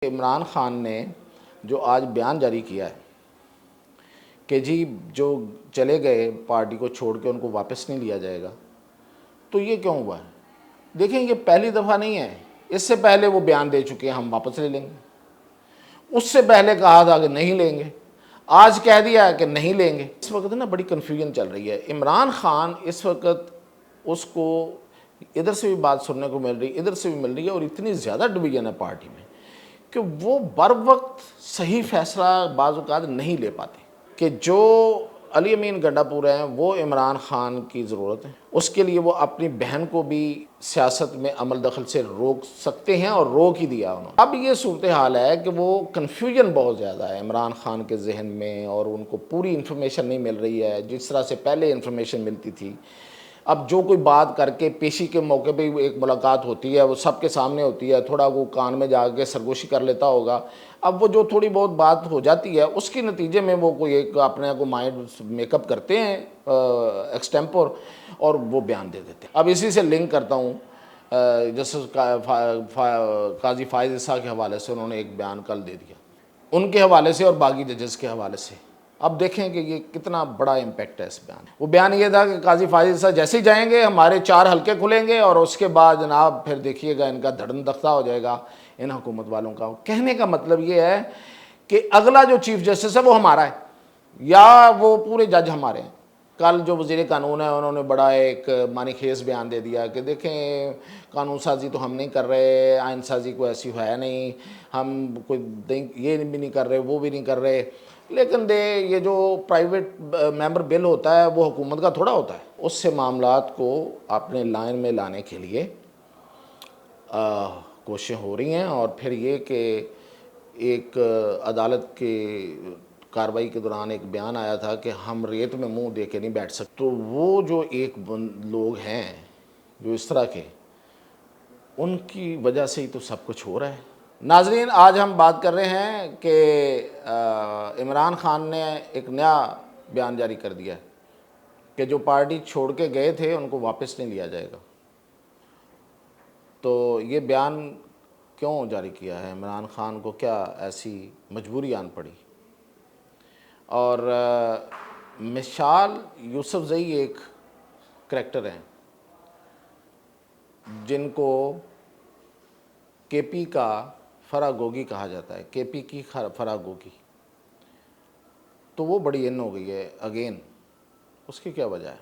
عمران خان نے جو آج بیان جاری کیا ہے کہ جی جو چلے گئے پارٹی کو چھوڑ کے ان کو واپس نہیں لیا جائے گا، تو یہ کیوں ہوا ہے؟ دیکھیں یہ پہلی دفعہ نہیں ہے، اس سے پہلے وہ بیان دے چکے ہیں ہم واپس لے لیں گے، اس سے پہلے کہا تھا کہ نہیں لیں گے، آج کہہ دیا ہے کہ نہیں لیں گے۔ اس وقت نا بڑی کنفیوژن چل رہی ہے۔ عمران خان اس وقت اس کو ادھر سے بھی بات سننے کو مل رہی ہے، ادھر سے بھی مل رہی ہے، اور اتنی زیادہ ڈویژن ہے پارٹی میں کہ وہ بر وقت صحیح فیصلہ بعض اوقات نہیں لے پاتے کہ جو علی امین گنڈا پور ہیں وہ عمران خان کی ضرورت ہے، اس کے لیے وہ اپنی بہن کو بھی سیاست میں عمل دخل سے روک سکتے ہیں اور روک ہی دیا انہوں نے۔ اب یہ صورتحال ہے کہ وہ کنفیوژن بہت زیادہ ہے عمران خان کے ذہن میں، اور ان کو پوری انفارمیشن نہیں مل رہی ہے جس طرح سے پہلے انفارمیشن ملتی تھی۔ اب جو کوئی بات کر کے پیشی کے موقع پہ ایک ملاقات ہوتی ہے، وہ سب کے سامنے ہوتی ہے، تھوڑا وہ کان میں جا کے سرگوشی کر لیتا ہوگا، اب وہ جو تھوڑی بہت بات ہو جاتی ہے اس کے نتیجے میں وہ کوئی ایک اپنے کو مائنڈ میک اپ کرتے ہیں ایکسٹیمپور، اور وہ بیان دے دیتے ہیں۔ اب اسی سے لنک کرتا ہوں جسٹس قاضی فائز عیسیٰ کے حوالے سے انہوں نے ایک بیان کل دے دیا، ان کے حوالے سے اور باقی ججز کے حوالے سے۔ اب دیکھیں کہ یہ کتنا بڑا امپیکٹ ہے اس بیان۔ وہ بیان یہ تھا کہ قاضی فائز عیسیٰ جیسے ہی جائیں گے ہمارے 4 حلقے کھلیں گے، اور اس کے بعد جناب پھر دیکھیے گا ان کا دھڑن دختہ ہو جائے گا ان حکومت والوں کا۔ کہنے کا مطلب یہ ہے کہ اگلا جو چیف جسٹس ہے وہ ہمارا ہے، یا وہ پورے جج ہمارے ہیں۔ کل جو وزیر قانون ہے انہوں نے بڑا ایک معنی خیز بیان دے دیا کہ دیکھیں قانون سازی تو ہم نہیں کر رہے، آئین سازی کوئی ایسی ہے نہیں، ہم کوئی یہ بھی نہیں کر رہے، وہ بھی نہیں کر رہے، لیکن یہ جو پرائیویٹ ممبر بل ہوتا ہے وہ حکومت کا تھوڑا ہوتا ہے۔ اس سے معاملات کو اپنے لائن میں لانے کے لیے کوششیں ہو رہی ہیں، اور پھر یہ کہ ایک عدالت کی کارروائی کے دوران ایک بیان آیا تھا کہ ہم ریت میں منہ دے کے نہیں بیٹھ سکتے، تو وہ جو ایک لوگ ہیں جو اس طرح کے، ان کی وجہ سے ہی تو سب کچھ ہو رہا ہے۔ ناظرین، آج ہم بات کر رہے ہیں کہ عمران خان نے ایک نیا بیان جاری کر دیا ہے کہ جو پارٹی چھوڑ کے گئے تھے ان کو واپس نہیں لیا جائے گا۔ تو یہ بیان کیوں جاری کیا ہے؟ عمران خان کو کیا ایسی مجبوری آن پڑی؟ اور مشال یوسفزئی ایک کریکٹر ہیں جن کو کے پی کا فراگوگی کہا جاتا ہے، کے پی کی فراگوگی، تو وہ بڑی ان ہو گئی ہے اگین، اس کی کیا وجہ ہے؟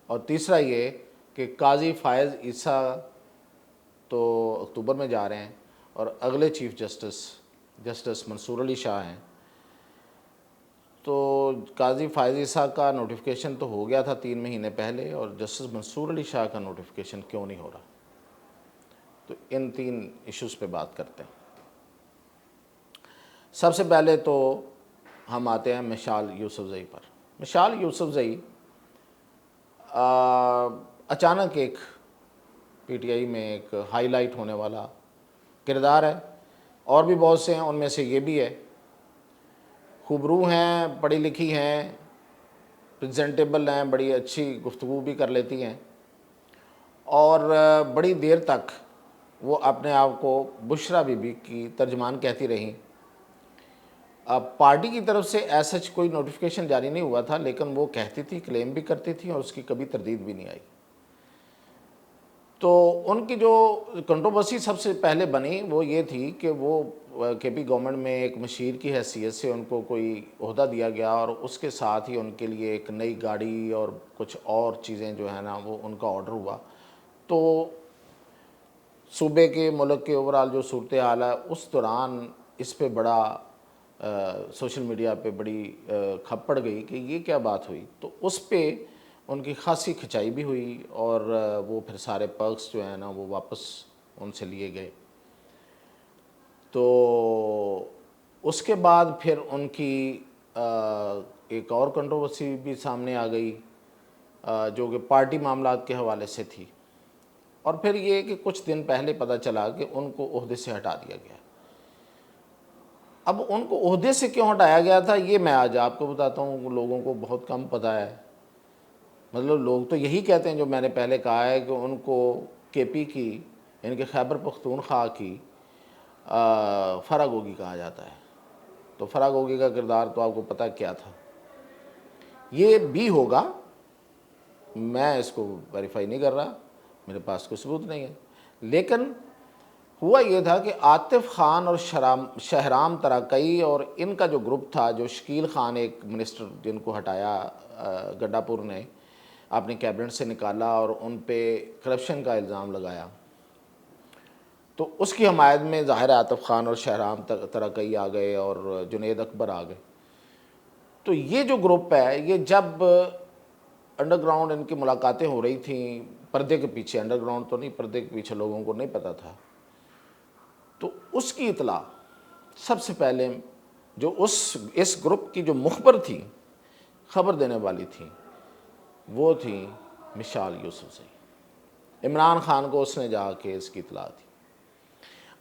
اور تیسرا یہ کہ قاضی فائز عیسیٰ تو اکتوبر میں جا رہے ہیں، اور اگلے چیف جسٹس منصور علی شاہ ہیں، تو قاضی فائز عیسیٰ کا نوٹیفیکیشن تو ہو گیا تھا 3 مہینے پہلے، اور جسٹس منصور علی شاہ کا نوٹیفیکیشن کیوں نہیں ہو رہا؟ تو ان 3 ایشوز پہ بات کرتے ہیں۔ سب سے پہلے تو ہم آتے ہیں مشال یوسفزئی پر۔ مشال یوسفزئی اچانک ایک پی ٹی آئی میں ایک ہائی لائٹ ہونے والا کردار ہے، اور بھی بہت سے ہیں، ان میں سے یہ بھی ہے۔ خوبرو ہیں، پڑھی لکھی ہیں، پریزنٹیبل ہیں، بڑی اچھی گفتگو بھی کر لیتی ہیں، اور بڑی دیر تک وہ اپنے آپ کو بشریٰ بی بی کی ترجمان کہتی رہیں۔ پارٹی کی طرف سے ایسا کوئی نوٹیفیکیشن جاری نہیں ہوا تھا، لیکن وہ کہتی تھی، کلیم بھی کرتی تھی، اور اس کی کبھی تردید بھی نہیں آئی۔ تو ان کی جو کنٹروورسی سب سے پہلے بنی وہ یہ تھی کہ وہ کے پی گورنمنٹ میں ایک مشیر کی حیثیت سے ان کو کوئی عہدہ دیا گیا، اور اس کے ساتھ ہی ان کے لیے ایک نئی گاڑی اور کچھ اور چیزیں جو ہیں نا وہ ان کا آرڈر ہوا۔ تو صوبے کے، ملک کے اوورال جو صورتحال ہے اس دوران اس پہ بڑا سوشل میڈیا پہ بڑی کھپ پڑ گئی کہ یہ کیا بات ہوئی، تو اس پہ ان کی خاصی کھچائی بھی ہوئی، اور وہ پھر سارے پرکس جو ہیں نا وہ واپس ان سے لیے گئے۔ تو اس کے بعد پھر ان کی ایک اور کنٹروورسی بھی سامنے آ گئی جو کہ پارٹی معاملات کے حوالے سے تھی، اور پھر یہ کہ کچھ دن پہلے پتہ چلا کہ ان کو عہدے سے ہٹا دیا گیا۔ اب ان کو عہدے سے کیوں ہٹایا گیا تھا یہ میں آج آپ کو بتاتا ہوں، لوگوں کو بہت کم پتہ ہے۔ مطلب لوگ تو یہی کہتے ہیں جو میں نے پہلے کہا ہے کہ ان کو کے پی کی، یعنی کہ خیبر پختونخوا کی فرا گوگی کہا جاتا ہے. تو فرا گوگی کا کردار تو آپ کو پتہ کیا تھا. یہ بھی ہوگا، میں اس کو ویریفائی نہیں کر رہا، میرے پاس کوئی ثبوت نہیں ہے، لیکن ہوا یہ تھا کہ عاطف خان اور شہرام تراکئی اور ان کا جو گروپ تھا، جو شکیل خان ایک منسٹر جن کو ہٹایا گنڈا پور نے اپنی کیبنٹ سے نکالا اور ان پہ کرپشن کا الزام لگایا، تو اس کی حمایت میں ظاہر عاطف خان اور شہرام تراکئی آ گئے اور جنید اکبر آ گئے. تو یہ جو گروپ ہے، یہ جب انڈر گراؤنڈ ان کی ملاقاتیں ہو رہی تھیں پردے کے پیچھے، انڈر گراؤنڈ تو نہیں، پردے کے پیچھے لوگوں کو نہیں پتہ تھا، تو اس کی اطلاع سب سے پہلے جو اس گروپ کی جو مخبر تھی، خبر دینے والی تھی، وہ تھی مشال یوسفزئی. عمران خان کو اس نے جا کے اس کی اطلاع دی.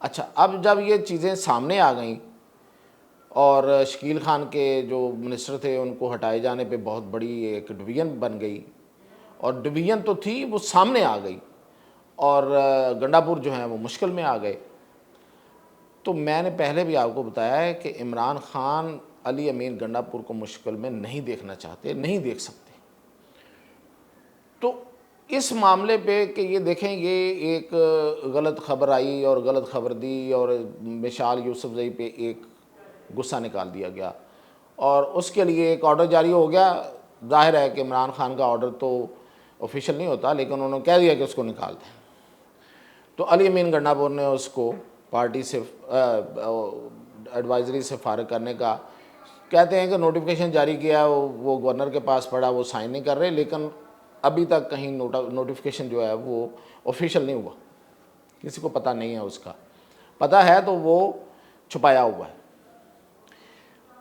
اچھا، اب جب یہ چیزیں سامنے آ گئیں اور شکیل خان کے جو منسٹر تھے ان کو ہٹائے جانے پہ بہت بڑی ایک ڈویژن بن گئی، اور ڈویژن تو تھی وہ سامنے آ گئی، اور گنڈا پور جو ہیں وہ مشکل میں آ گئے. تو میں نے پہلے بھی آپ کو بتایا ہے کہ عمران خان علی امین گنڈا پور کو مشکل میں نہیں دیکھنا چاہتے، نہیں دیکھ سکتے. تو اس معاملے پہ کہ یہ دیکھیں، یہ ایک غلط خبر آئی اور غلط خبر دی، اور مشال یوسفزئی پہ ایک غصہ نکال دیا گیا، اور اس کے لیے ایک آرڈر جاری ہو گیا. ظاہر ہے کہ عمران خان کا آرڈر تو آفیشیل نہیں ہوتا، لیکن انہوں نے کہہ دیا کہ اس کو نکال دیں. تو علی امین گنڈا پور نے اس کو پارٹی سے ایڈوائزری سے فارغ کرنے کا کہتے ہیں کہ نوٹیفیکیشن جاری کیا، وہ گورنر کے پاس پڑا، وہ سائن نہیں کر رہے، لیکن ابھی تک کہیں نوٹیفیکیشن جو ہے وہ آفیشیل نہیں ہوا، کسی کو پتہ نہیں ہے. اس کا پتہ ہے تو وہ چھپایا ہوا ہے.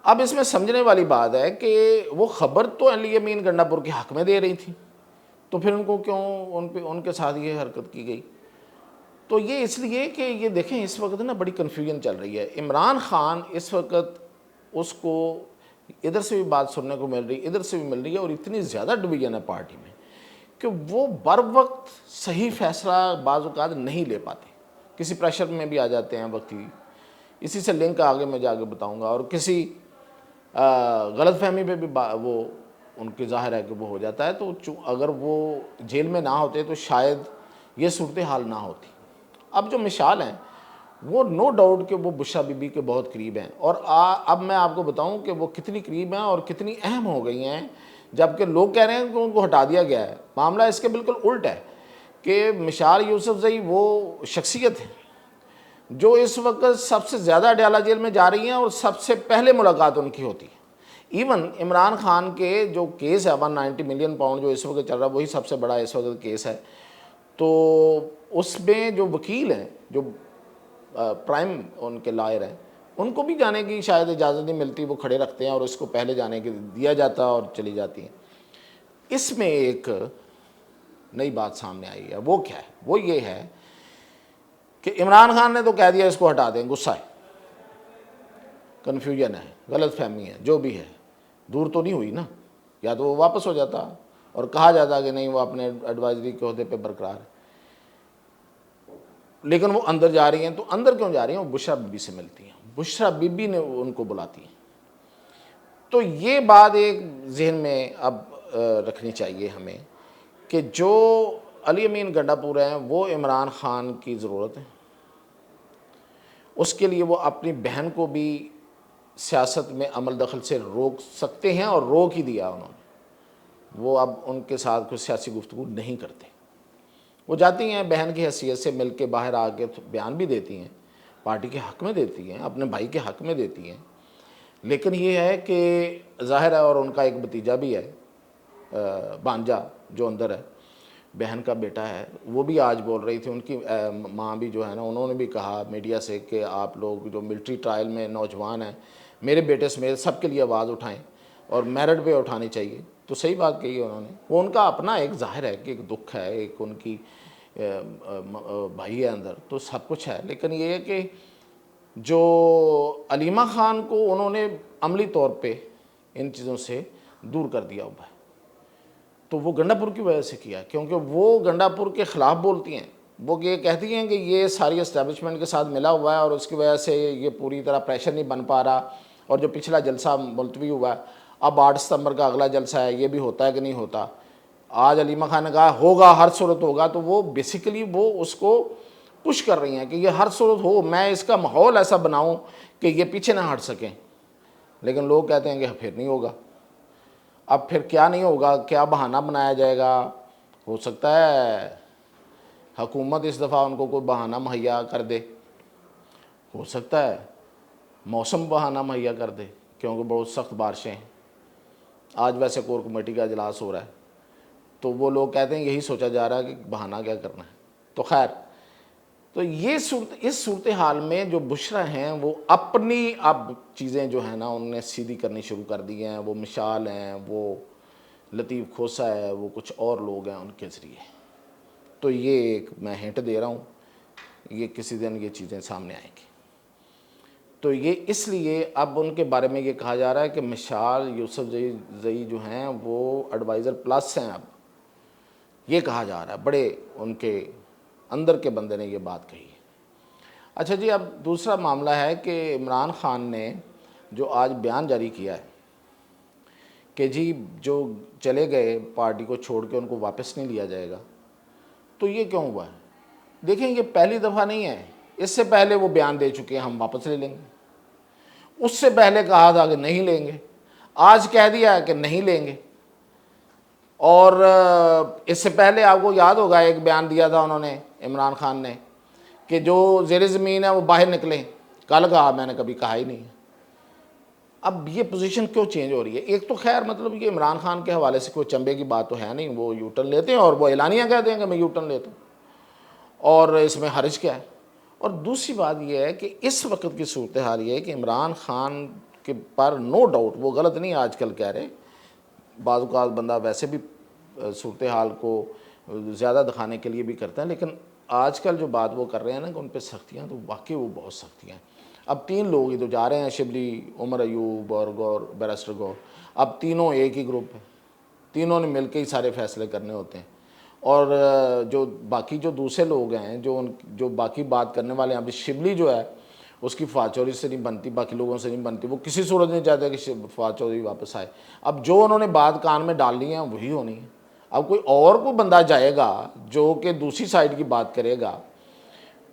اب اس میں سمجھنے والی بات ہے کہ وہ خبر تو علی امین گنڈا پور کے حق میں دے رہی تھی، تو پھر ان کو کیوں ان کے ساتھ یہ حرکت کی گئی؟ تو یہ اس لیے کہ یہ دیکھیں اس وقت نا بڑی کنفیوژن چل رہی ہے. عمران خان اس وقت اس کو ادھر سے بھی بات سننے کو مل رہی، ادھر سے بھی مل رہی ہے، اور اتنی زیادہ ڈویژن ہے پارٹی میں کہ وہ بر وقت صحیح فیصلہ بعض اوقات نہیں لے پاتے، کسی پریشر میں بھی آ جاتے ہیں وقتی. اسی سے لنک آگے میں جا کے بتاؤں گا. اور کسی غلط فہمی پہ بھی وہ ان کی ظاہر ہے کہ وہ ہو جاتا ہے. تو اگر وہ جیل میں نہ ہوتے تو شاید یہ صورتحال نہ ہوتی. اب جو مشال ہیں وہ نو ڈاؤٹ کہ وہ بشرا بی بی کے بہت قریب ہیں، اور اب میں آپ کو بتاؤں کہ وہ کتنی قریب ہیں اور کتنی اہم ہو گئی ہیں، جبکہ لوگ کہہ رہے ہیں کہ ان کو ہٹا دیا گیا ہے. معاملہ اس کے بالکل الٹ ہے کہ مشال یوسفزئی وہ شخصیت ہے جو اس وقت سب سے زیادہ اڈیالہ جیل میں جا رہی ہیں، اور سب سے پہلے ملاقات ان کی ہوتی ہے. ایون عمران خان کے جو کیس ہے 190 ملین پاؤنڈ جو اس وقت چل رہا ہے، وہی سب سے بڑا اس وقت کیس ہے. تو اس میں جو وکیل ہیں، جو پرائم ان کے لائر ہیں، ان کو بھی جانے کی شاید اجازت نہیں ملتی، وہ کھڑے رکھتے ہیں اور اس کو پہلے جانے کے دیا جاتا اور چلی جاتی ہیں. اس میں ایک نئی بات سامنے آئی ہے. وہ کیا ہے؟ وہ یہ ہے کہ عمران خان نے تو کہہ دیا اس کو ہٹا دیں، غصہ ہے، کنفیوژن ہے، غلط فہمی ہے، جو بھی ہے، دور تو نہیں ہوئی نا. یا تو وہ واپس ہو جاتا اور کہا جاتا کہ نہیں وہ اپنے ایڈوائزری کے عہدے پہ برقرار ہے. لیکن وہ اندر جا رہی ہیں. تو اندر کیوں جا رہی ہیں؟ وہ بشرا بی بی سے ملتی ہیں، بشرا بی بی نے ان کو بلاتی ہیں. تو یہ بات ایک ذہن میں اب رکھنی چاہیے ہمیں کہ جو علی امین گنڈا پور ہیں وہ عمران خان کی ضرورت ہے. اس کے لیے وہ اپنی بہن کو بھی سیاست میں عمل دخل سے روک سکتے ہیں، اور روک ہی دیا انہوں نے. وہ اب ان کے ساتھ کوئی سیاسی گفتگو نہیں کرتے. وہ جاتی ہیں بہن کی حیثیت سے، مل کے باہر آ کے بیان بھی دیتی ہیں، پارٹی کے حق میں دیتی ہیں، اپنے بھائی کے حق میں دیتی ہیں. لیکن یہ ہے کہ ظاہر ہے، اور ان کا ایک بھتیجا بھی ہے بانجا جو اندر ہے، بہن کا بیٹا ہے، وہ بھی آج بول رہی تھی. ان کی ماں بھی جو ہے نا، انہوں نے بھی کہا میڈیا سے کہ آپ لوگ جو ملٹری ٹرائل میں نوجوان ہیں، میرے بیٹے سمیت سب کے لیے آواز اٹھائیں، اور میرٹ پہ اٹھانی چاہیے. تو صحیح بات کہی ہے انہوں نے. وہ ان کا اپنا ایک ظاہر ہے کہ ایک دکھ ہے، ایک ان کی بھائی ہے اندر، تو سب کچھ ہے. لیکن یہ ہے کہ جو علیمہ خان کو انہوں نے عملی طور پہ ان چیزوں سے دور کر دیا ہوا ہے، تو وہ گنڈا پور کی وجہ سے کیا، کیونکہ وہ گنڈا پور کے خلاف بولتی ہیں. وہ یہ کہتی ہیں کہ یہ ساری اسٹیبلشمنٹ کے ساتھ ملا ہوا ہے اور اس کی وجہ سے یہ پوری طرح پریشر نہیں بن پا رہا، اور جو پچھلا جلسہ ملتوی ہوا ہے، اب 8 ستمبر کا اگلا جلسہ ہے، یہ بھی ہوتا ہے کہ نہیں ہوتا۔ آج علیمہ خان نے کہا ہوگا، ہر صورت ہوگا، تو وہ بیسیکلی وہ اس کو پش کر رہی ہیں کہ یہ ہر صورت ہو، میں اس کا ماحول ایسا بناؤں کہ یہ پیچھے نہ ہٹ سکیں۔ لیکن لوگ کہتے ہیں کہ پھر نہیں ہوگا۔ اب پھر کیا نہیں ہوگا، کیا بہانہ بنایا جائے گا؟ ہو سکتا ہے حکومت اس دفعہ ان کو کوئی بہانہ مہیا کر دے، ہو سکتا ہے موسم بہانہ مہیا کر دے، کیونکہ بہت سخت بارشیں ہیں۔ آج ویسے کور کمیٹی کا اجلاس ہو رہا ہے، تو وہ لوگ کہتے ہیں یہی سوچا جا رہا ہے کہ بہانہ کیا کرنا ہے۔ تو خیر، تو اس صورتحال میں جو بشرا ہیں وہ اپنی اب چیزیں جو ہیں نا انہوں نے سیدھی کرنی شروع کر دی ہیں۔ وہ مشال ہیں، وہ لطیف کھوسا ہے، وہ کچھ اور لوگ ہیں ان کے ذریعے۔ تو یہ ایک میں ہنٹ دے رہا ہوں، یہ کسی دن یہ چیزیں سامنے آئیں گی۔ تو یہ اس لیے اب ان کے بارے میں یہ کہا جا رہا ہے کہ مشال یوسف زئی جو ہیں وہ ایڈوائزر پلس ہیں۔ اب یہ کہا جا رہا ہے، بڑے ان کے اندر کے بندے نے یہ بات کہی ہے۔ اچھا جی، اب دوسرا معاملہ ہے کہ عمران خان نے جو آج بیان جاری کیا ہے کہ جی جو چلے گئے پارٹی کو چھوڑ کے ان کو واپس نہیں لیا جائے گا، تو یہ کیوں ہوا ہے؟ دیکھیں یہ پہلی دفعہ نہیں ہے، اس سے پہلے وہ بیان دے چکے ہیں ہم واپس لے لیں گے، اس سے پہلے کہا تھا کہ نہیں لیں گے، آج کہہ دیا ہے کہ نہیں لیں گے۔ اور اس سے پہلے آپ کو یاد ہوگا ایک بیان دیا تھا انہوں نے، عمران خان نے، کہ جو زیر زمین ہے وہ باہر نکلیں۔ کل کہا، میں نے کبھی کہا ہی نہیں ہے۔ اب یہ پوزیشن کیوں چینج ہو رہی ہے؟ ایک تو خیر مطلب یہ عمران خان کے حوالے سے کوئی چمبے کی بات تو ہے نہیں، وہ یو ٹرن لیتے ہیں اور وہ اعلانیہ کہتے ہیں کہ میں یو ٹرن لیتا ہوں، اور اس میں حرج کیا ہے؟ اور دوسری بات یہ ہے کہ اس وقت کی صورتحال یہ ہے کہ عمران خان کے پر نو ڈاؤٹ، وہ غلط نہیں آج کل کہہ رہے، بعض اوقات بندہ ویسے بھی صورتحال کو زیادہ دکھانے کے لیے بھی کرتا ہے، لیکن آج کل جو بات وہ کر رہے ہیں نا کہ ان پہ سختیاں، تو واقعی وہ بہت سختیاں ہیں۔ اب 3 لوگ ہی تو جا رہے ہیں، شبلی، عمر ایوب اور بیرسٹر گور، اب تینوں ایک ہی گروپ ہے، تینوں نے مل کے ہی سارے فیصلے کرنے ہوتے ہیں۔ اور جو باقی جو دوسرے لوگ ہیں جو باقی بات کرنے والے ہیں، اب شبلی جو ہے اس کی فواد چودھری سے نہیں بنتی، باقی لوگوں سے نہیں بنتی، وہ کسی صورت نہیں چاہتے کہ فواد چودھری واپس آئے۔ اب جو انہوں نے بات کان میں ڈال لی ہیں وہی ہونی ہے۔ اب کوئی بندہ جائے گا جو کہ دوسری سائڈ کی بات کرے گا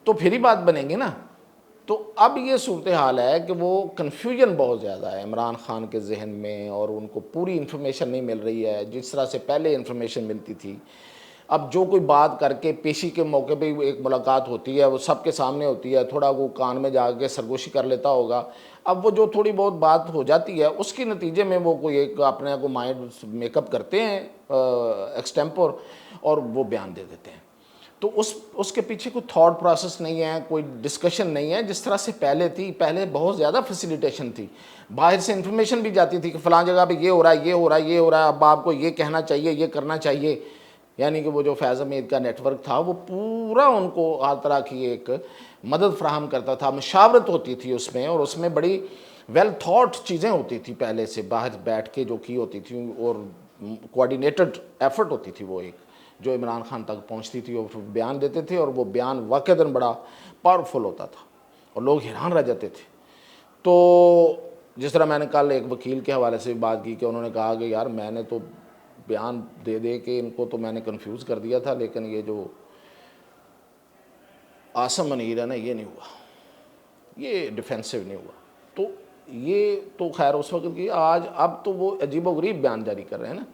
تو پھر ہی بات بنے گی نا۔ تو اب یہ صورتحال ہے کہ وہ کنفیوژن بہت زیادہ ہے عمران خان کے ذہن میں، اور ان کو پوری انفارمیشن نہیں مل رہی ہے جس طرح سے پہلے انفارمیشن ملتی تھی۔ اب جو کوئی بات کر کے پیشی کے موقع پہ ایک ملاقات ہوتی ہے، وہ سب کے سامنے ہوتی ہے، تھوڑا وہ کان میں جا کے سرگوشی کر لیتا ہوگا، اب وہ جو تھوڑی بہت بات ہو جاتی ہے اس کے نتیجے میں وہ کوئی ایک اپنے کو مائنڈ میک اپ کرتے ہیں ایکسٹیمپور، اور وہ بیان دے دیتے ہیں۔ تو اس کے پیچھے کوئی تھاٹ پروسیس نہیں ہے، کوئی ڈسکشن نہیں ہے جس طرح سے پہلے تھی۔ پہلے بہت زیادہ فیسیلیٹیشن تھی، باہر سے انفارمیشن بھی جاتی تھی کہ فلاں جگہ پہ یہ ہو رہا ہے، یہ ہو رہا ہے، یہ ہو رہا ہے، اب آپ کو یہ کہنا چاہیے، یہ کرنا چاہیے۔ یعنی کہ وہ جو فیض حمید کا نیٹ ورک تھا وہ پورا ان کو ہر طرح کی ایک مدد فراہم کرتا تھا، مشاورت ہوتی تھی اس میں، اور اس میں بڑی ویل تھاٹ چیزیں ہوتی تھی پہلے سے باہر بیٹھ کے جو کی ہوتی تھیں، اور کوآرڈینیٹڈ ایفرٹ ہوتی تھی وہ ایک، جو عمران خان تک پہنچتی تھی، اور بیان دیتے تھے، اور وہ بیان واقعتاً بڑا پاورفل ہوتا تھا اور لوگ حیران رہ جاتے تھے۔ تو جس طرح میں نے کل ایک وکیل کے حوالے سے بات کی کہ انہوں نے کہا کہ یار میں نے تو بیان دے دے کے ان کو تو میں نے کنفیوز کر دیا تھا، لیکن یہ جو عاصم منیر ہے نا یہ نہیں ہوا، یہ ڈیفینسو نہیں ہوا۔ تو یہ تو خیر اس وقت کی، اب تو وہ عجیب و غریب بیان جاری کر رہے ہیں نا۔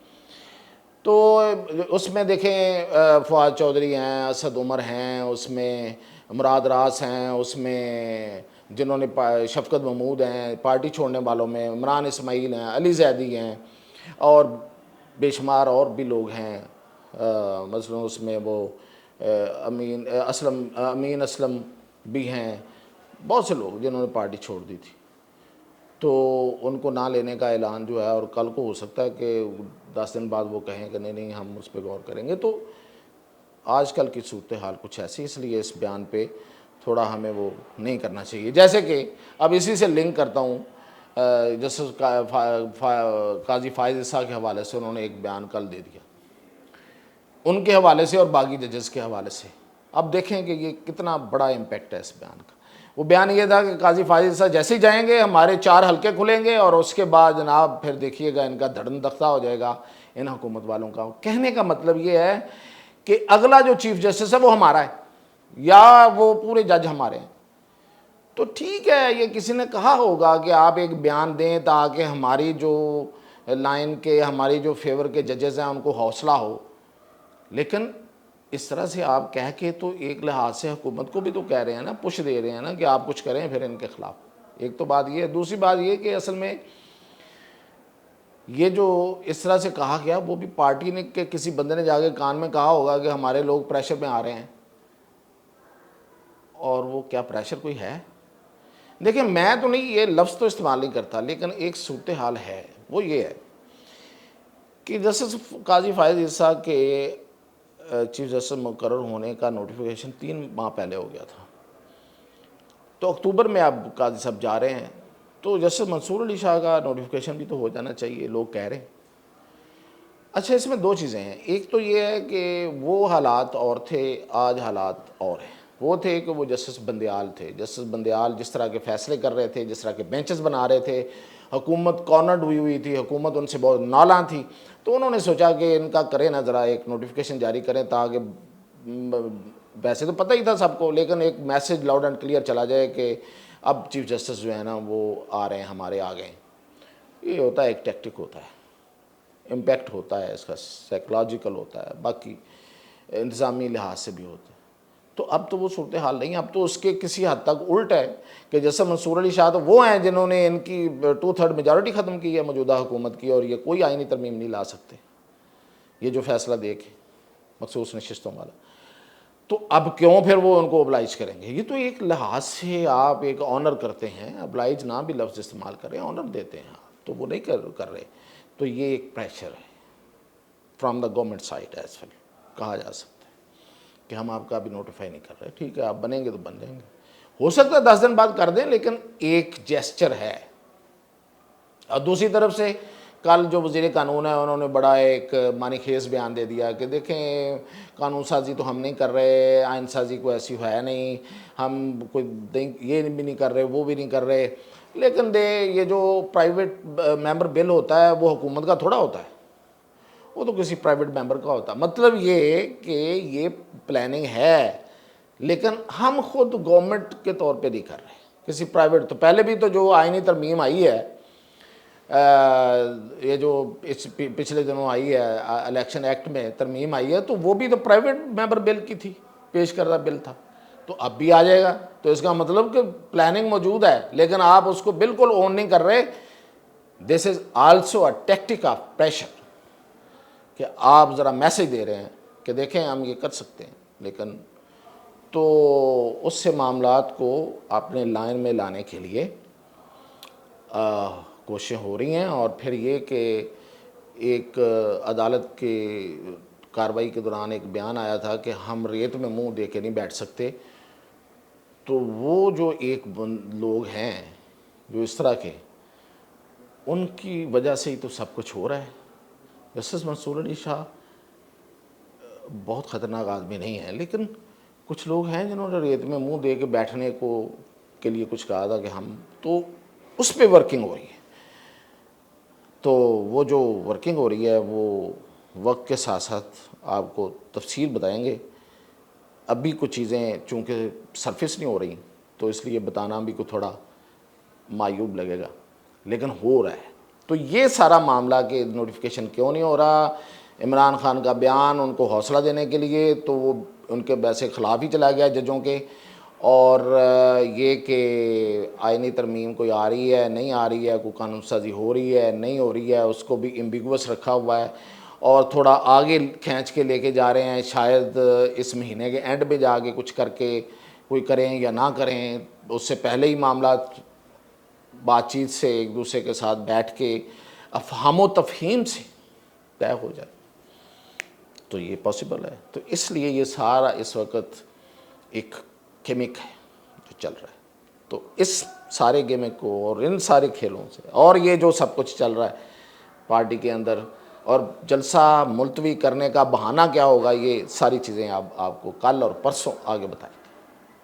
تو اس میں دیکھیں فواد چودھری ہیں، اسد عمر ہیں، اس میں مراد راس ہیں، اس میں جنہوں نے شفقت محمود ہیں پارٹی چھوڑنے والوں میں، عمران اسماعیل ہیں، علی زیدی ہیں، اور بے شمار اور بھی لوگ ہیں، مثلا اس میں وہ امین اسلم بھی ہیں، بہت سے لوگ جنہوں نے پارٹی چھوڑ دی تھی۔ تو ان کو نہ لینے کا اعلان جو ہے، اور کل کو ہو سکتا ہے کہ 10 دن بعد وہ کہیں کہ نہیں ہم اس پہ غور کریں گے۔ تو آج کل کی صورتحال کچھ ایسی، اس لیے اس بیان پہ تھوڑا ہمیں وہ نہیں کرنا چاہیے۔ جیسے کہ اب اسی سے لنک کرتا ہوں، جسٹس قاضی فائز عیسیٰ کے حوالے سے انہوں نے ایک بیان کل دے دیا، ان کے حوالے سے اور باقی ججز کے حوالے سے۔ اب دیکھیں کہ یہ کتنا بڑا امپیکٹ ہے اس بیان کا. وہ بیان یہ تھا کہ قاضی فاضل صاحب جیسے ہی جائیں گے ہمارے 4 حلقے کھلیں گے اور اس کے بعد جناب پھر دیکھیے گا ان کا دھڑن دختہ ہو جائے گا ان حکومت والوں کا. کہنے کا مطلب یہ ہے کہ اگلا جو چیف جسٹس ہے وہ ہمارا ہے یا وہ پورے جج ہمارے ہیں. تو ٹھیک ہے, یہ کسی نے کہا ہوگا کہ آپ ایک بیان دیں تاکہ ہماری جو لائن کے ہماری جو فیور کے ججز ہیں ان کو حوصلہ ہو, لیکن اس طرح سے آپ کہہ کے تو ایک لحاظ سے حکومت کو بھی تو کہہ رہے ہیں نا, پش دے رہے ہیں نا کہ آپ کچھ کریں پھر ان کے خلاف. ایک تو بات یہ ہے. دوسری بات یہ کہ اصل میں یہ جو اس طرح سے کہا گیا وہ بھی پارٹی نے کہ کسی بندے نے جا کے کان میں کہا ہوگا کہ ہمارے لوگ پریشر میں آ رہے ہیں, اور وہ کیا پریشر کوئی ہے؟ دیکھیں میں تو نہیں یہ لفظ تو استعمال نہیں کرتا, لیکن ایک صورتحال ہے وہ یہ ہے کہ جسٹس قاضی فائز عیسیٰ کے چیف جسٹس مقرر ہونے کا نوٹیفیکیشن 3 ماہ پہلے ہو گیا تھا. تو اکتوبر میں اب قاضی صاحب جا رہے ہیں, تو جسٹس منصور علی شاہ کا نوٹیفیکیشن بھی تو ہو جانا چاہیے, لوگ کہہ رہے ہیں. اچھا, اس میں 2 چیزیں ہیں. ایک تو یہ ہے کہ وہ حالات اور تھے, آج حالات اور ہیں. وہ تھے کہ وہ جسٹس بندیال تھے. جسٹس بندیال جس طرح کے فیصلے کر رہے تھے, جس طرح کے بینچز بنا رہے تھے, حکومت کارنرڈ ہوئی تھی, حکومت ان سے بہت نالاں تھی, تو انہوں نے سوچا کہ ان کا کریں نا ذرا ایک نوٹیفیکیشن جاری کریں تاکہ ویسے تو پتہ ہی تھا سب کو, لیکن ایک میسج لاؤڈ اینڈ کلیئر چلا جائے کہ اب چیف جسٹس جو ہے نا وہ آ رہے ہیں, ہمارے آ گئے ہیں. یہ ہوتا ہے, ایک ٹیکٹک ہوتا ہے, امپیکٹ ہوتا ہے اس کا, سائیکلوجیکل ہوتا ہے, باقی انتظامی لحاظ سے بھی ہوتا ہے. تو اب تو وہ صورتحال نہیں ہے. اب تو اس کے کسی حد تک الٹ ہے کہ جیسے منصور علی شاہ تو وہ ہیں جنہوں نے ان کی 2/3 میجورٹی ختم کی ہے موجودہ حکومت کی, اور یہ کوئی آئینی ترمیم نہیں لا سکتے یہ جو فیصلہ دے کے مخصوص نشستوں والا. تو اب کیوں پھر وہ ان کو ابلائج کریں گے؟ یہ تو ایک لحاظ سے آپ ایک آنر کرتے ہیں, ابلائج نہ بھی لفظ استعمال کریں, آنر دیتے ہیں آپ, تو وہ نہیں کر رہے. تو یہ ایک پریشر ہے from the government side as well, کہا جا سکتا ہے کہ ہم آپ کا ابھی نوٹیفائی نہیں کر رہے. ٹھیک ہے, آپ بنیں گے تو بن جائیں گے, ہو سکتا ہے 10 دن بعد کر دیں, لیکن ایک جیسچر ہے. اور دوسری طرف سے کل جو وزیر قانون ہے انہوں نے بڑا ایک معنی خیز بیان دے دیا کہ دیکھیں قانون سازی تو ہم نہیں کر رہے, آئین سازی کو ایسی ہے نہیں, ہم کوئی یہ بھی نہیں کر رہے, وہ بھی نہیں کر رہے. لیکن یہ جو پرائیویٹ ممبر بل ہوتا ہے وہ حکومت کا تھوڑا ہوتا ہے, وہ تو کسی پرائیویٹ ممبر کا ہوتا ہے. مطلب یہ کہ یہ پلاننگ ہے, لیکن ہم خود گورنمنٹ کے طور پہ نہیں کر رہے, کسی پرائیویٹ. تو پہلے بھی تو جو آئینی ترمیم آئی ہے, یہ جو پچھلے دنوں آئی ہے الیکشن ایکٹ میں ترمیم آئی ہے, تو وہ بھی تو پرائیویٹ ممبر بل کی تھی, پیش کردہ بل تھا. تو اب بھی آ جائے گا. تو اس کا مطلب کہ پلاننگ موجود ہے, لیکن آپ اس کو بالکل اون نہیں کر رہے. This is also a tactic of pressure, کہ آپ ذرا میسج دے رہے ہیں کہ دیکھیں ہم یہ کر سکتے ہیں, لیکن تو اس سے معاملات کو اپنے لائن میں لانے کے لیے کوششیں ہو رہی ہیں. اور پھر یہ کہ ایک عدالت کی کارروائی کے دوران ایک بیان آیا تھا کہ ہم ریت میں منہ دے کے نہیں بیٹھ سکتے. تو وہ جو ایک لوگ ہیں جو اس طرح کے, ان کی وجہ سے ہی تو سب کچھ ہو رہا ہے. جسٹس منصور علی شاہ بہت خطرناک آدمی نہیں ہیں, لیکن کچھ لوگ ہیں جنہوں نے ریت میں منہ دے کے بیٹھنے کے لیے کچھ کہا تھا کہ ہم, تو اس پہ ورکنگ ہو رہی ہے. تو وہ جو ورکنگ ہو رہی ہے وہ وقت کے ساتھ ساتھ آپ کو تفصیل بتائیں گے. ابھی کچھ چیزیں چونکہ سرفس نہیں ہو رہی, تو اس لیے بتانا بھی کو تھوڑا معیوب لگے گا, لیکن ہو رہا ہے. تو یہ سارا معاملہ کہ نوٹیفیکیشن کیوں نہیں ہو رہا, عمران خان کا بیان ان کو حوصلہ دینے کے لیے, تو وہ ان کے ویسے خلاف ہی چلا گیا ججوں کے. اور یہ کہ آئینی ترمیم کوئی آ رہی ہے نہیں آ رہی ہے, کوئی قانون سازی ہو رہی ہے نہیں ہو رہی ہے, اس کو بھی ایمبیگوس رکھا ہوا ہے, اور تھوڑا آگے کھینچ کے لے کے جا رہے ہیں. شاید اس مہینے کے اینڈ پہ جا کے کچھ کر کے کوئی کریں یا نہ کریں, اس سے پہلے ہی معاملات بات چیت سے ایک دوسرے کے ساتھ بیٹھ کے افہام و تفہیم سے طے ہو جائے, تو یہ پاسبل ہے. تو اس لیے یہ سارا اس وقت ایک گیمک ہے جو چل رہا ہے. تو اس سارے گیمک کو اور ان سارے کھیلوں سے, اور یہ جو سب کچھ چل رہا ہے پارٹی کے اندر, اور جلسہ ملتوی کرنے کا بہانہ کیا ہوگا، یہ ساری چیزیں آپ کو کل اور پرسوں آگے بتائیں۔